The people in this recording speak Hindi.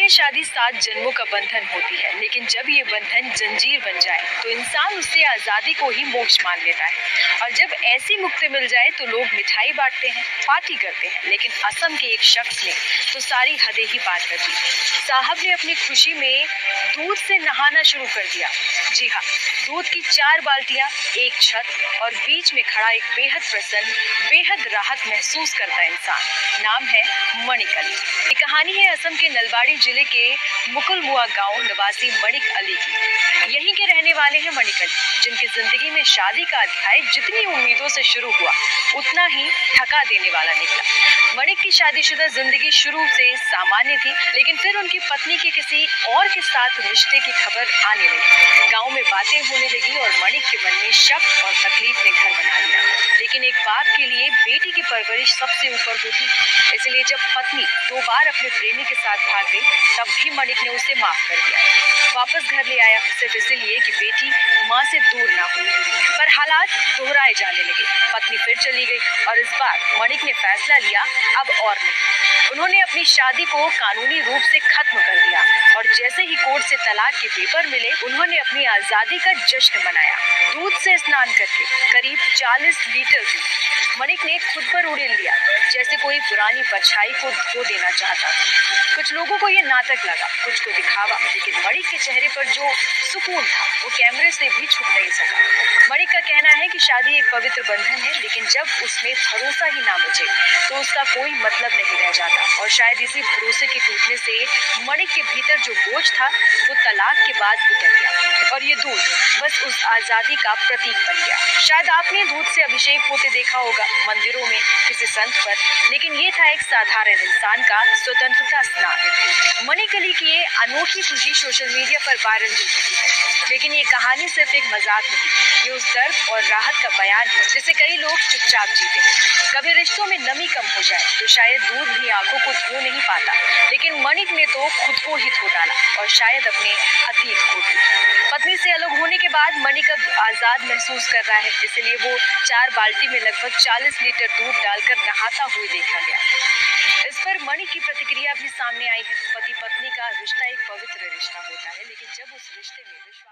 हैं शादी 7 जन्मों का बंधन होती है, लेकिन जब ये बंधन जंजीर बन जाए तो इंसान उससे आजादी को ही मोक्ष मान लेता है। और जब ऐसी मुक्ति मिल जाए तो लोग मिठाई बांटते हैं, पार्टी करते हैं, लेकिन असम के एक शख्स ने तो सारी हदें ही पार कर दी। साहब ने अपनी खुशी में दूध से नहाना शुरू कर दिया। जी हाँ, दूध की 4 बाल्टियां, एक छत और बीच में खड़ा एक बेहद प्रसन्न, बेहद राहत महसूस करता इंसान। नाम है मणिक अली। ये कहानी है असम के नलबाड़ी जिले के मुकुलमुआ गांव निवासी मणिक अली की। यहीं के रहने वाले हैं मणिक अली, जिनकी जिंदगी में शादी का अध्याय जितनी उम्मीदों से शुरू हुआ उतना ही थका देने वाला निकला। मणिक की शादीशुदा जिंदगी शुरू से सामान्य थी, लेकिन फिर उनकी पत्नी के किसी और के साथ रिश्ते की खबर आने लगी। गांव में बातें होने लगी और मणिक के मन में शक और तकलीफ ने घर बना लिया। लेकिन एक बाप के लिए बेटी की परवरिश सबसे ऊपर होती है, इसलिए जब पत्नी 2 बार अपने प्रेमी के साथ भाग गई, तब भी मणिक ने उसे माफ कर दिया। वापस घर ले आया, सिर्फ इसलिए कि बेटी माँ से दूर ना हो। पर हालात दोहराए जाने लगे। पत्नी फिर चली गई और इस बार मणिक ने फैसला लिया, अब और नहीं। उन्होंने अपनी शादी को कानूनी रूप से खत्म कर दिया और जैसे ही कोर्ट से तलाक के पेपर मिले, उन्होंने अपनी आजादी का जश्न मनाया। दूध से स्नान करके करीब 40 लीटर दूध मणिक ने खुद पर उड़ेल लिया, जैसे कोई पुरानी परछाई को धो देना चाहता। कुछ लोगों को ये नाटक लगा, कुछ को दिखावा, लेकिन मणिक के चेहरे पर जो सुकून था वो कैमरे से भी छुप नहीं सका। मणिक का कहना है कि शादी एक पवित्र बंधन है, लेकिन जब उसमें भरोसा ही ना बचे तो उसका कोई मतलब नहीं रह जाता। और शायद इसी भरोसे के टूटने से मणिक के भीतर जो बोझ था वो तलाक के बाद उतर गया और ये दूध बस उस आजादी का प्रतीक बन गया। शायद आपने दूध से अभिषेक होते देखा होगा मंदिरों में किसी संत पर, लेकिन ये था एक साधारण इंसान का स्वतंत्रता स्नान। मणिक अली की ये अनोखी खुशी सोशल मीडिया पर वायरल हो चुकी है, लेकिन ये कहानी सिर्फ एक मजाक नहीं, ये उस दर्द और राहत का बयान है जिसे कई लोग चुपचाप जीते हैं। कभी रिश्तों में नमी कम हो जाए तो शायद दूध भी आंखों को धो नहीं पाता, लेकिन मणिक ने तो खुद को ही धो डाला और शायद अपने अतीत को भी। पत्नी से अलग होने के बाद मणिक अब आजाद महसूस कर रहा है, इसलिए वो 4 बाल्टी में लगभग 40 लीटर दूध डालकर नहाता हुए देखा गया। इस पर मणिक की प्रतिक्रिया भी सामने आई है। पति पत्नी का रिश्ता एक पवित्र रिश्ता होता है, लेकिन जब उस रिश्ते में विश्वास